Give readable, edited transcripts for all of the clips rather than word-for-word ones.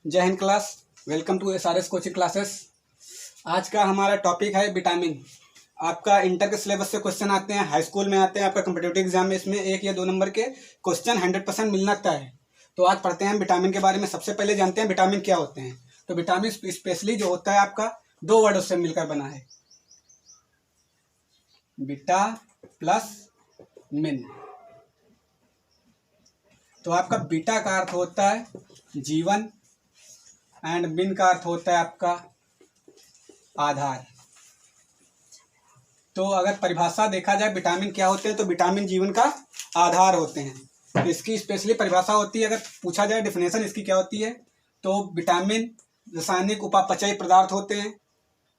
जय हिंद class. Welcome to SRS coaching classes. आज का हमारा टॉपिक है विटामिन। आपका इंटर के सिलेबस से क्वेश्चन आते हैं, हाई स्कूल में आते हैं, आपका कॉम्पिटिटिव एग्जाम में इसमें 1 या 2 नंबर के क्वेश्चन 100% मिलना तय है। तो आज पढ़ते हैं विटामिन के बारे में। सबसे पहले जानते हैं विटामिन क्या होते हैं। तो विटामिन स्पेशली जो होता है आपका 2 वर्ड से मिलकर बना है, बीटा प्लस मिन। तो आपका बीटा का अर्थ होता है जीवन एंड मिन का अर्थ होता है आपका आधार। तो अगर परिभाषा देखा जाए विटामिन क्या होते हैं, तो विटामिन जीवन का आधार होते हैं। तो इसकी स्पेशली परिभाषा होती है, अगर पूछा जाए डेफिनेशन इसकी क्या होती है, तो विटामिन रासायनिक उपापचयी पदार्थ होते हैं,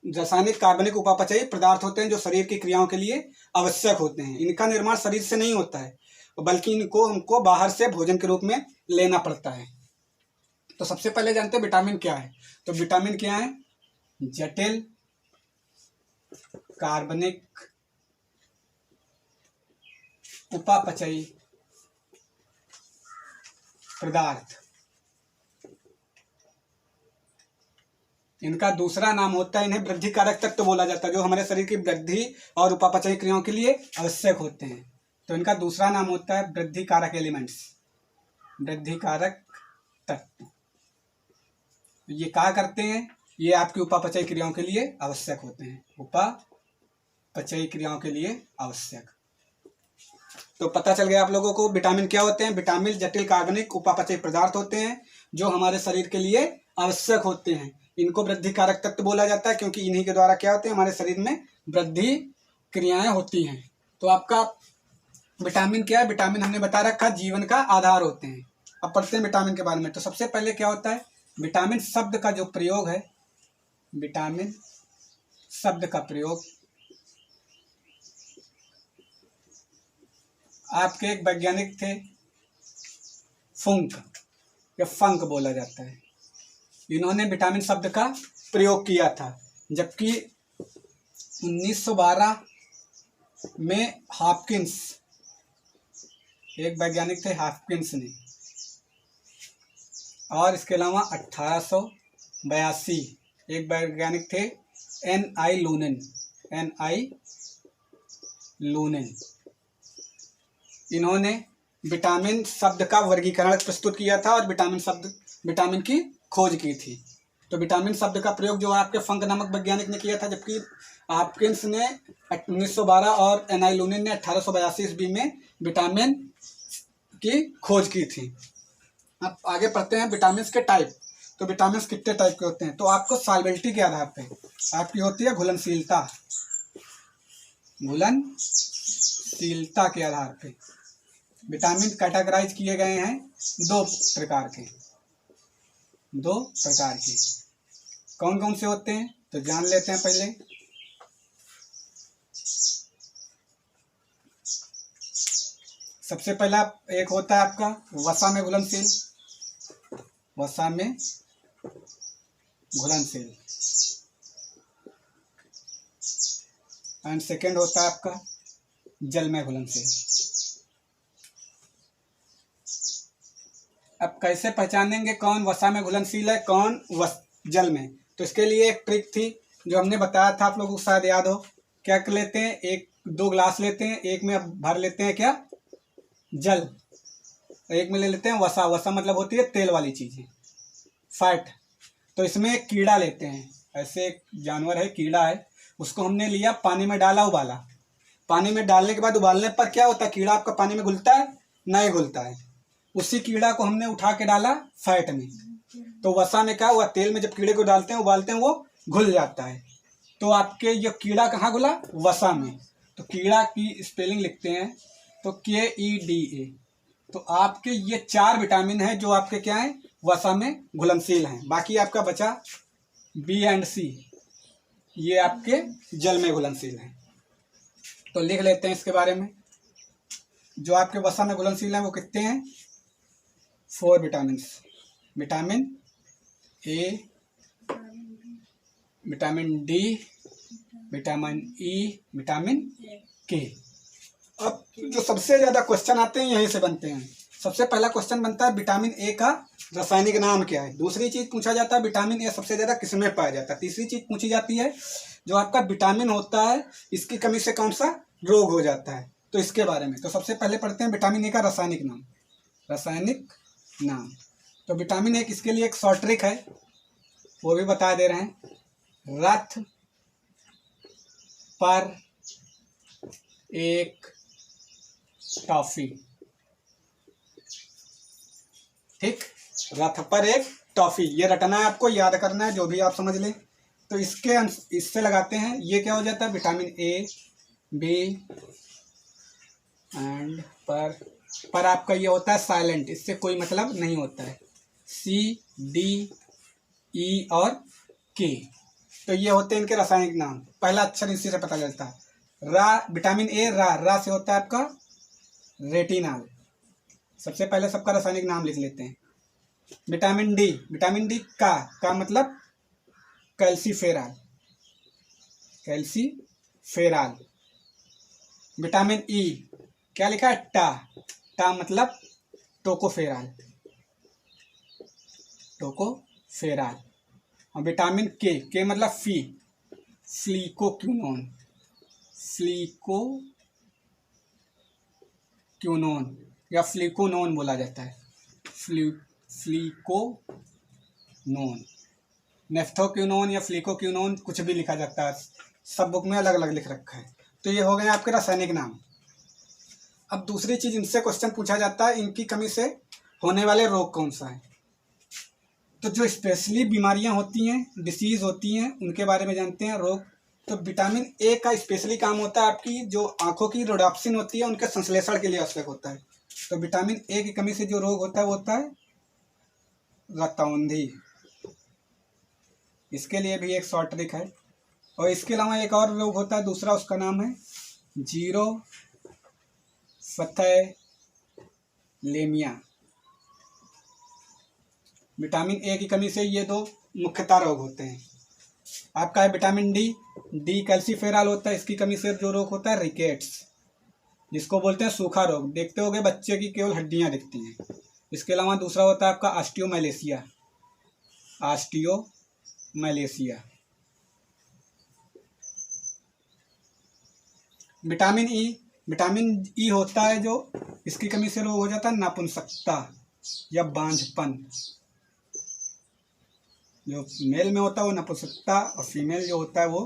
रासायनिक कार्बनिक उपापचयी पदार्थ होते हैं जो शरीर की क्रियाओं के लिए आवश्यक होते हैं। इनका निर्माण शरीर से नहीं होता है, बल्कि इनको हमको बाहर से भोजन के रूप में लेना पड़ता है। तो सबसे पहले जानते हैं विटामिन क्या है। तो विटामिन क्या है? जटिल कार्बनिक उपापचयी पदार्थ। इनका दूसरा नाम होता है, इन्हें वृद्धि कारक तत्व बोला जाता है, जो हमारे शरीर की वृद्धि और उपापचयी क्रियाओं के लिए आवश्यक होते हैं। तो इनका दूसरा नाम होता है वृद्धि कारक एलिमेंट्स, वृद्धि कारक तत्व। ये क्या करते हैं? ये आपकी उपापचयी क्रियाओं के लिए आवश्यक होते हैं, उपापचयी क्रियाओं के लिए आवश्यक। तो पता चल गया आप लोगों को विटामिन क्या होते हैं। विटामिन जटिल कार्बनिक उपापचयी पदार्थ होते हैं जो हमारे शरीर के लिए आवश्यक होते हैं। इनको वृद्धि कारक तत्व बोला जाता है, क्योंकि इन्हीं के द्वारा क्या होते हैं, हमारे शरीर में वृद्धि क्रियाएं होती हैं। तो आपका विटामिन क्या है? विटामिन हमने बता रखा जीवन का आधार होते हैं। अब पढ़ते हैं विटामिन के बारे में। तो सबसे पहले क्या होता है, विटामिन शब्द का जो प्रयोग है, विटामिन शब्द का प्रयोग आपके एक वैज्ञानिक थे, फुंक या फंक बोला जाता है। इन्होंने विटामिन शब्द का प्रयोग किया था, जबकि 1912 में हॉपकिंस, एक वैज्ञानिक थे हॉपकिंस ने, और इसके अलावा 1882 एक वैज्ञानिक थे N.I. लूनेन। इन्होंने विटामिन शब्द का वर्गीकरण प्रस्तुत किया था और विटामिन की खोज की थी। तो विटामिन शब्द का प्रयोग जो आपके फंक नामक वैज्ञानिक ने किया था, जबकि हॉपकिंस ने 1912 और N.I. लूनेन ने 1882 ईस्वी में विटामिन की खोज की थी। अब आगे पढ़ते हैं विटामिन के टाइप। तो विटामिन कितने टाइप के होते हैं? तो आपको सॉल्वेबिलिटी के आधार पे आपकी होती है घुलनशीलता, घुलनशीलता के आधार पे विटामिन कैटेगराइज किए गए हैं दो प्रकार के। कौन कौन से होते हैं तो जान लेते हैं पहले। सबसे पहला एक होता है आपका वसा में घुलनशील, वसा में घुलनशील, एंड सेकेंड होता है आपका जल में घुलनशील। अब कैसे पहचानेंगे कौन वसा में घुलनशील है, कौन जल में? तो इसके लिए एक ट्रिक थी जो हमने बताया था, आप लोगों को शायद याद हो। क्या कर लेते हैं, 1-2 ग्लास लेते हैं, एक में भर लेते हैं क्या, जल, एक में ले लेते हैं वसा। वसा मतलब होती है तेल वाली चीजें, फैट। तो इसमें एक कीड़ा लेते हैं, ऐसे एक जानवर है, कीड़ा है, उसको हमने लिया, पानी में डाला, उबाला। पानी में डालने के बाद उबालने पर क्या होता है, कीड़ा आपका पानी में घुलता है? नहीं घुलता है। उसी कीड़ा को हमने उठा के डाला फैट में। तो वसा में क्या हुआ, तेल में जब कीड़े को डालते हैं, उबालते हैं, वो घुल जाता है। तो आपके ये कीड़ा कहाँ घुला? वसा में। तो कीड़ा की स्पेलिंग लिखते हैं तो KEDA। तो आपके ये 4 विटामिन हैं जो आपके क्या हैं, वसा में घुलनशील हैं। बाकी आपका बचा B एंड C, ये आपके जल में घुलनशील हैं। तो लिख लेते हैं इसके बारे में। जो आपके वसा में घुलनशील हैं वो कितने हैं? 4 vitamin. Vitamin A, vitamin D, vitamin E, vitamin K। अब जो सबसे ज्यादा क्वेश्चन आते हैं यहीं से बनते हैं। सबसे पहला क्वेश्चन बनता है विटामिन ए का रासायनिक नाम क्या है। दूसरी चीज पूछा जाता है विटामिन ए सबसे ज्यादा किसमें पाया जाता है। तीसरी चीज पूछी जाती है जो आपका विटामिन होता है इसकी कमी से कौन सा रोग हो जाता है, तो इसके बारे में। तो सबसे पहले पढ़ते हैं विटामिन ए का रासायनिक नाम। रासायनिक नाम तो विटामिन ए किसके लिए एक शॉर्ट ट्रिक है वो भी बता दे रहे हैं। रथ पर एक टॉफी, ठीक, रथ पर एक टॉफी, ये रटना है आपको, याद करना है, जो भी आप समझ लें। तो इससे लगाते हैं, ये क्या हो जाता है विटामिन ए बी एंड पर आपका ये होता है साइलेंट, इससे कोई मतलब नहीं होता है, सी डी ई और के। तो ये होते हैं इनके रासायनिक नाम। पहला अक्षर इसी से पता चलता है। रा, विटामिन ए रा से होता है आपका रेटिनॉल। सबसे पहले सबका रासायनिक नाम लिख लेते हैं। विटामिन डी का मतलब कैल्सीफेरॉल, कैल्सीफेरॉल। विटामिन ई क्या लिखा है टा मतलब टोकोफेरॉल, टोकोफेरॉल। और विटामिन के मतलब फ्लीकोक्यूनोन, फ्लीकोक्यूनोन या फ्लीकोनोन बोला जाता है, फ्लीकोनोन। नेफ्थोक्यूनोन या फ्लीकोक्यूनोन कुछ भी लिखा जाता है, सब बुक में अलग अलग लिख रखा है। तो ये हो गए आपके रासायनिक नाम। अब दूसरी चीज इनसे क्वेश्चन पूछा जाता है इनकी कमी से होने वाले रोग कौन सा है। तो जो स्पेशली बीमारियां होती हैं, डिसीज होती हैं, उनके बारे में जानते हैं रोग। तो विटामिन ए का स्पेशली काम होता है आपकी जो आंखों की रोडाप्सिन होती है उनके संश्लेषण के लिए आवश्यक होता है। तो विटामिन ए की कमी से जो रोग होता है वो होता है रतौंधी। इसके लिए भी एक शॉर्ट ट्रिक है। और इसके अलावा एक और रोग होता है दूसरा, उसका नाम है जीरो फथैलेमिया। विटामिन ए की कमी से ये दो मुख्यतः रोग होते हैं। आपका है विटामिन डी कैल्सीफेरॉल होता है, इसकी कमी से जो रोग होता है रिकेट्स, जिसको बोलते हैं सूखा रोग। देखते होगे बच्चे की केवल हड्डियां दिखती हैं। इसके अलावा दूसरा होता है आपका ऑस्टियोमैलेशिया, ऑस्टियोमैलेशिया। विटामिन ई होता है जो इसकी कमी से रोग हो जाता है नपुंसकता या बांझपन। जो मेल में होता है वो नपुंसकता और फीमेल जो होता है वो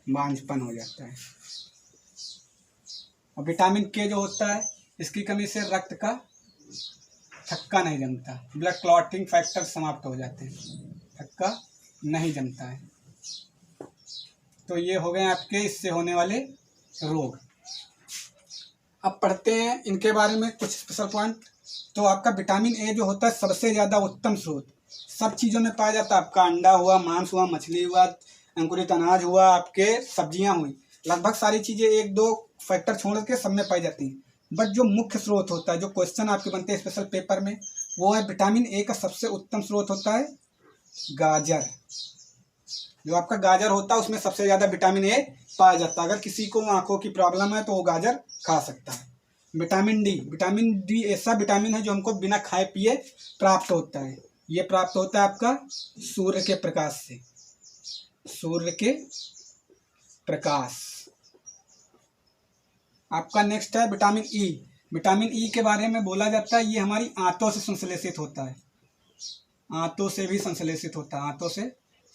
बांझपन हो जाता है। और विटामिन के जो होता है इसकी कमी से रक्त का थक्का नहीं जमता, ब्लड क्लॉटिंग फैक्टर समाप्त हो जाते हैं, थक्का नहीं जमता है। तो ये हो गए आपके इससे होने वाले रोग। अब पढ़ते हैं इनके बारे में कुछ स्पेशल पॉइंट। तो आपका विटामिन ए जो होता है सबसे ज़्यादा उत्तम स्रोत सब चीज़ों में पाया जाता है। आपका अंडा हुआ, मांस हुआ, मछली हुआ, अंकुरित अनाज हुआ, आपके सब्जियां हुई, लगभग सारी चीज़ें एक दो फैक्टर छोड़ के सब में पाई जाती हैं। बट जो मुख्य स्रोत होता है, जो क्वेश्चन आपके बनते हैं स्पेशल पेपर में, वो है विटामिन ए का सबसे उत्तम स्रोत होता है गाजर। जो आपका गाजर होता है उसमें सबसे ज़्यादा विटामिन ए पाया जाता है। अगर किसी को आंखों की प्रॉब्लम है तो वो गाजर खा सकता है। विटामिन डी ऐसा विटामिन है जो हमको बिना खाए पिए प्राप्त होता है। ये प्राप्त होता है आपका सूर्य के प्रकाश से, सूर्य के प्रकाश। आपका नेक्स्ट है विटामिन ई। विटामिन ई के बारे में बोला जाता है ये हमारी आंतों से संश्लेषित होता है, आंतों से भी संश्लेषित होता है, आंतों से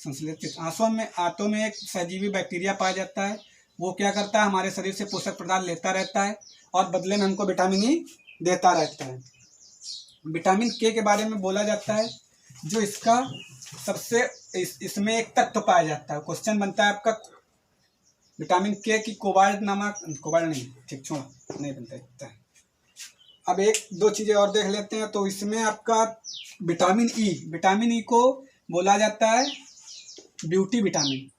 संश्लेषित। आंतों में एक सहजीवी बैक्टीरिया पाया जाता है, वो क्या करता है हमारे शरीर से पोषक पदार्थ लेता रहता है और बदले में हमको विटामिन ई देता रहता है। विटामिन के बारे में बोला जाता है जो इसका सबसे इसमें एक तत्व पाया जाता है। क्वेश्चन बनता है आपका विटामिन के की कोबाल्ट नहीं, ठीक छोड़ो, नहीं बनता है। अब एक दो चीज़ें और देख लेते हैं। तो इसमें आपका विटामिन ई को बोला जाता है ब्यूटी विटामिन।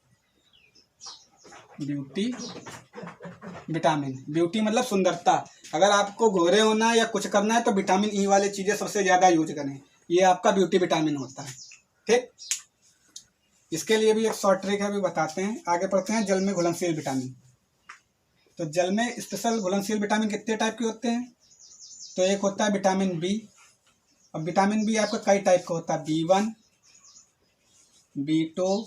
ब्यूटी मतलब सुंदरता। अगर आपको गोरे होना है या कुछ करना है तो विटामिन ई वाली चीज़ें सबसे ज़्यादा यूज करें, ये आपका ब्यूटी विटामिन होता है। ठीक, इसके लिए भी एक शॉर्ट ट्रिक है, भी बताते हैं। आगे पढ़ते हैं जल में घुलनशील विटामिन। तो जल में स्पेशल घुलनशील विटामिन कितने टाइप के होते हैं? तो एक होता है विटामिन बी। अब विटामिन बी आपका कई टाइप का होता है, B1, B2,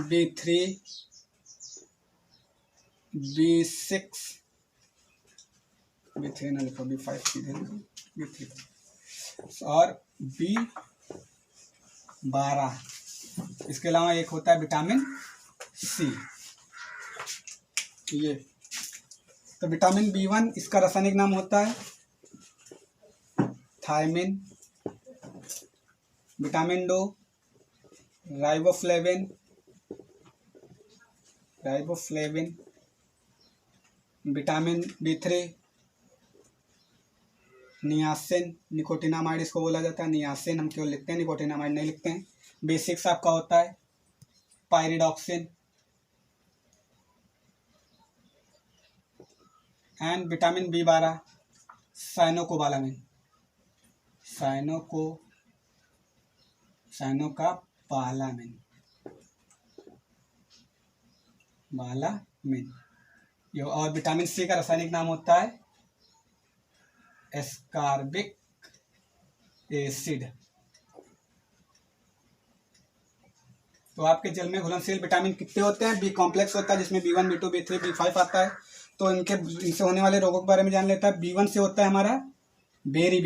B3, B6, B3 ना लिखो, B5 सीधे लिखो, B3 और B12। इसके अलावा एक होता है विटामिन सी। ये तो विटामिन B1 इसका रासायनिक नाम होता है thiamine. Vitamin 2 riboflavin. Vitamin B3 niacin, nicotinamide इसको बोला जाता है, नियासिन हम केवल लिखते हैं, निकोटिनामाइड नहीं लिखते हैं। B6 आपका होता है pyridoxine. And vitamin B12 cyanocobalamin, बालामिन। ये और विटामिन सी का रासायनिक नाम होता है एस्कॉर्बिक एसिड। तो आपके जल में घुलनशील विटामिन कितने होते हैं? बी कॉम्प्लेक्स होता है जिसमें B1, B2, B3, B5 आता है। तो इनसे होने वाले रोगों के बारे में जान लेता है। B1 से होता है हमारा बेरी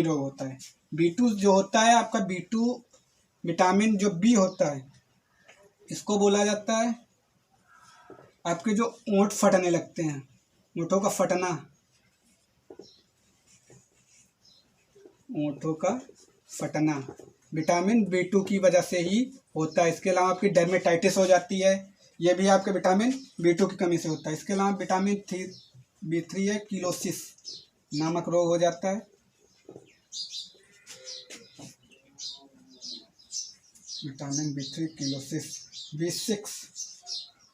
रोग होता है। B2 जो होता है आपका, B2 विटामिन जो बी होता है इसको बोला जाता है आपके जो ओंठ फटने लगते हैं, ओंठों का फटना विटामिन B2 की वजह से ही होता है। इसके अलावा आपकी डर्मेटाइटिस हो जाती है, यह भी आपके विटामिन B2 की कमी से होता है। इसके अलावा विटामिन B3 है किलोसिस नामक रोग हो जाता है। Vitamin B3 cheilosis.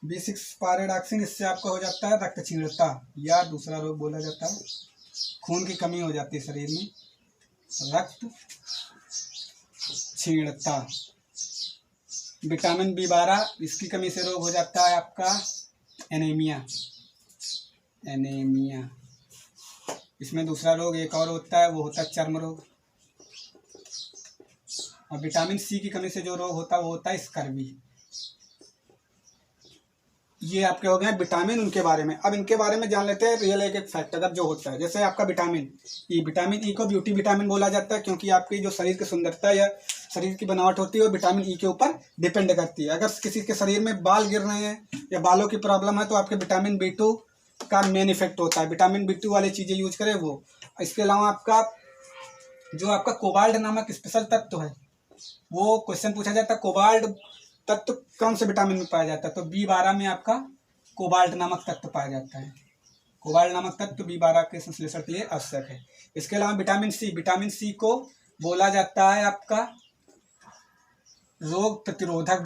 B6 pyridoxine, इससे आपका हो जाता है रक्त क्षीणता, या दूसरा रोग बोला जाता है खून की कमी हो जाती है शरीर में, रक्त क्षीणता। विटामिन B12 इसकी कमी से रोग हो जाता है आपका एनीमिया। इसमें दूसरा रोग एक और होता है, वो होता है चर्म रोग। और विटामिन सी की कमी से जो रोग होता है वो होता है स्कर्वी। ये आपके हो गए विटामिन उनके बारे में। अब इनके बारे में जान लेते हैं रियल एक फैक्ट अगर जो होता है। जैसे आपका विटामिन ई को ब्यूटी विटामिन बोला जाता है, क्योंकि आपकी जो शरीर की सुंदरता या शरीर की बनावट होती है वो विटामिन ई के ऊपर डिपेंड करती है। अगर किसी के शरीर में बाल गिर रहे हैं या बालों की प्रॉब्लम है तो आपके विटामिन B2 का मेन इफेक्ट होता है। विटामिन B2 वाली चीज़ें यूज करें वो। इसके अलावा आपका कोबाल्ट नामक स्पेशल तत्व है, वो क्वेश्चन पूछा जाता है कोबाल्ट तत्व कौन से विटामिन में पाया जाता है, तो B12 में आपका कोबाल्ट नामक तत्व पाया जाता है। कोबाल्ट नामक तत्व B12 के संश्लेषण के लिए आवश्यक है। इसके अलावा विटामिन सी को बोला जाता है आपका रोग प्रतिरोधक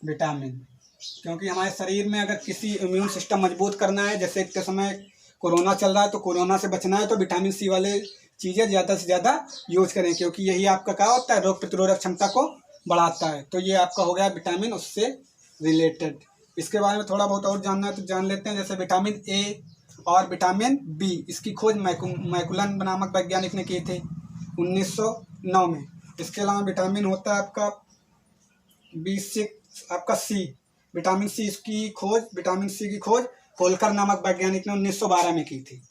विटामिन, क्योंकि हमारे शरीर में अगर किसी इम्यून सिस्टम मजबूत करना है, जैसे एक समय कोरोना चल रहा है तो कोरोना से बचना है तो विटामिन सी वाले चीज़ें ज़्यादा से ज़्यादा यूज करें, क्योंकि यही आपका क्या होता है रोग प्रतिरोधक क्षमता को बढ़ाता है। तो ये आपका हो गया विटामिन उससे रिलेटेड। इसके बारे में थोड़ा बहुत और जानना है तो जान लेते हैं। जैसे विटामिन ए और विटामिन बी, इसकी खोज मैकुलन नामक वैज्ञानिक ने की थी 1909 में। इसके अलावा विटामिन होता है आपका B6 आपका सी, विटामिन सी की खोज होल्कर नामक वैज्ञानिक ने 1912 में की थी।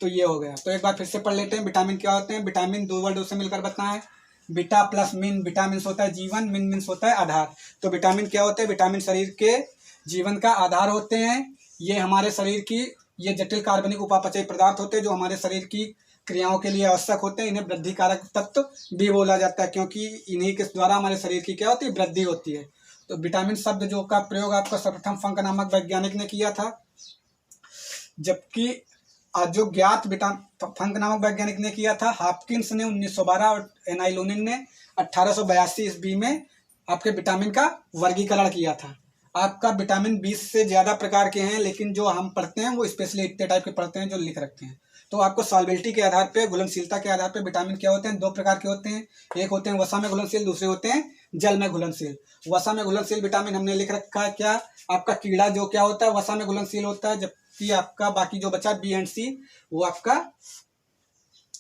तो ये हो गया। तो एक बार फिर से पढ़ लेते हैं विटामिन क्या होते हैं। विटामिन दो वर्ड से मिलकर बताना है, बीटा प्लस मिन। विटामिन होता है जीवन, मिन मीन्स होता है आधार। तो विटामिन क्या होते हैं? विटामिन शरीर के जीवन का आधार होते हैं। ये हमारे शरीर की ये जटिल कार्बनिक उपापचयी पदार्थ होते हैं जो हमारे शरीर की क्रियाओं के लिए आवश्यक होते हैं। इन्हें वृद्धि कारक तत्व भी बोला जाता है, क्योंकि इन्हीं के द्वारा हमारे शरीर की क्या होती है? वृद्धि होती है। तो विटामिन शब्द जो का प्रयोग आपका सर्वप्रथम फंक नामक वैज्ञानिक ने किया था, जबकि जो ज्ञात फंक नामक वैज्ञानिक ने किया था हॉपकिंस ने 1912 और एनाइलोनिन ने 1882 ईस्वी में आपके विटामिन का वर्गीकरण किया था। आपका विटामिन 20 से ज़्यादा प्रकार के हैं, लेकिन जो हम पढ़ते हैं वो स्पेशली इतने टाइप के पढ़ते हैं जो लिख रखते हैं। तो आपको सॉल्बिलिटी के आधार पे, घुलनशीलता के आधार पे विटामिन क्या होते हैं? दो प्रकार के होते हैं। एक होते हैं वसा में घुलनशील, दूसरे होते हैं जल में घुलनशील। वसा में घुलनशील विटामिन हमने लिख रखा है क्या, आपका कीड़ा जो क्या होता है वसा में घुलनशील होता है, जबकि आपका बाकी जो बचा बी एंड सी वो आपका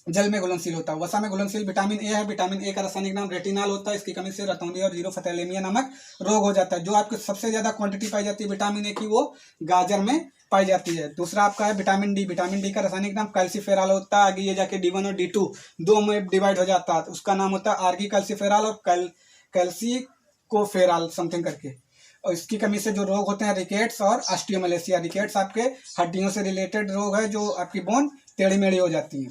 जल में घुलनशील होता है। वसा में घुलनशील विटामिन ए है। विटामिन ए का रासायनिक नाम रेटिनॉल होता है। इसकी कमी से रतौंधी और जीरोफथैलेमिया नामक रोग हो जाता है। जो आपको सबसे ज्यादा क्वांटिटी पाई जाती है विटामिन ए की वो गाजर में पाई जाती है। दूसरा आपका है विटामिन डी। विटामिन डी का रासायनिक नाम कैल्सीफेरॉल होता है। आगे ये जाके D1 और D2 दो में डिवाइड हो जाता है, उसका नाम होता है आर्गी कैल्सीफेरॉल और कैल्सीकोफेरॉल समथिंग करके। और इसकी कमी से जो रोग होते हैं रिकेट्स और ऑस्टियोमलेसिया। रिकेट्स आपके हड्डियों से रिलेटेड रोग है, जो आपकी बोन टेढ़ी मेढ़ी हो जाती है।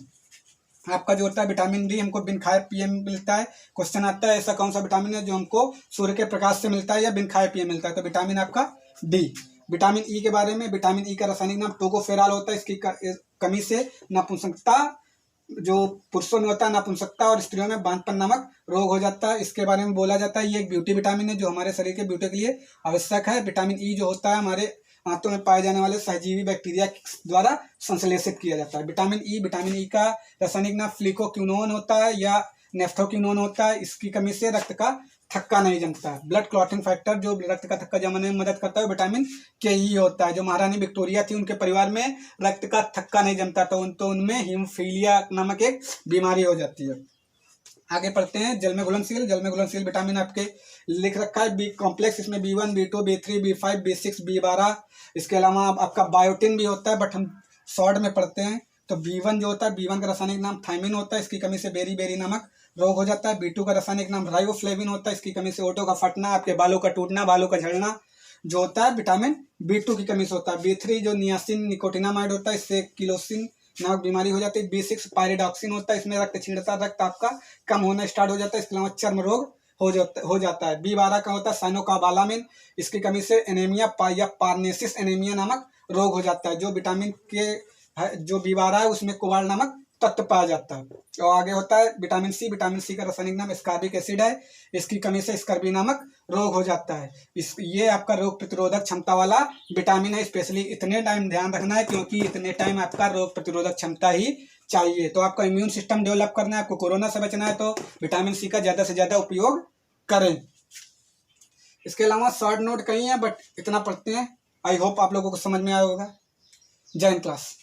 आपका जो होता है विटामिन डी हमको बिन खाए पिए मिलता है। क्वेश्चन आता है ऐसा कौन सा विटामिन है जो हमको सूर्य के प्रकाश से मिलता है या बिन खाए पिए मिलता है, तो विटामिन आपका डी। विटामिन ई के बारे में, विटामिन ई का रासायनिक नाम टोकोफेरॉल होता है। इसकी कमी से नपुंसकता जो पुरुषों में होता है नपुंसकता और स्त्रियों में बांझपन नामक रोग हो जाता है। इसके बारे में बोला जाता है ये एक ब्यूटी विटामिन है जो हमारे शरीर के ब्यूटी के लिए आवश्यक है। विटामिन ई जो होता है हमारे आंतों में पाए जाने वाले सहजीवी बैक्टीरिया द्वारा संश्लेषित किया जाता है। विटामिन ई का रासायनिक नाम फ्लिकोक्विनोन होता है या नेफ्थोक्विनोन होता है। इसकी कमी से रक्त का थक्का नहीं जमता है। ब्लड क्लॉटिंग फैक्टर जो रक्त का थक्का जमाने में मदद करता है विटामिन के ई होता है। जो महारानी विक्टोरिया थी उनके परिवार में रक्त का थक्का नहीं जमता तो उनमें हीमोफीलिया नामक एक बीमारी हो जाती है। आगे पढ़ते हैं जल में घुलनशील। जल में घुलनशील विटामिन आपके लिख रखा है बी कॉम्प्लेक्स, इसमें B1 B2 B3 B5 B6 B12। इसके अलावा आपका बायोटिन भी होता है, बट हम शॉर्ट में पढ़ते हैं। तो B1 जो होता है B1 का रासायनिक नाम थायमिन होता है। इसकी कमी से बेरी बेरी नामक रोग हो जाता है। B2 का रासायनिक नाम राइबोफ्लेविन होता है। इसकी कमी से ओठों का फटना, आपके बालों का टूटना, बालों का झड़ना जो होता है विटामिन B2 की कमी से होता है। B3 जो नियासिन निकोटिनामाइड होता है, इससे किलोसिन नामक बीमारी हो जाती है। B6 पायरिडॉक्सिन होता है, इसमें रक्त छींटता, रक्त आपका कम होना स्टार्ट हो जाता है। इसके अलावा चर्म रोग हो जाता है। B12 का होता है साइनोकाबालामिन। इसकी कमी से एनीमिया या पार्नेसिस एनीमिया नामक रोग हो जाता है। जो विटामिन के जो B12 है उसमें कोबाल्ट नामक तत्व पाया जाता है। और आगे होता है विटामिन सी। विटामिन सी का रासायनिक नाम स्कार्बिक एसिड है। इसकी कमी से स्कर्वी नामक रोग हो जाता है। ये आपका रोग प्रतिरोधक क्षमता वाला विटामिन है। स्पेशली इतने टाइम ध्यान रखना है क्योंकि इतने टाइम आपका रोग प्रतिरोधक क्षमता ही चाहिए। तो आपका इम्यून सिस्टम डेवलप करना है, आपको कोरोना से बचना है तो विटामिन सी का ज़्यादा से ज़्यादा उपयोग करें। इसके अलावा शॉर्ट नोट कहीं है बट इतना पढ़ते हैं। आई होप आप लोगों को समझ में आया होगा। जय हिंद क्लास।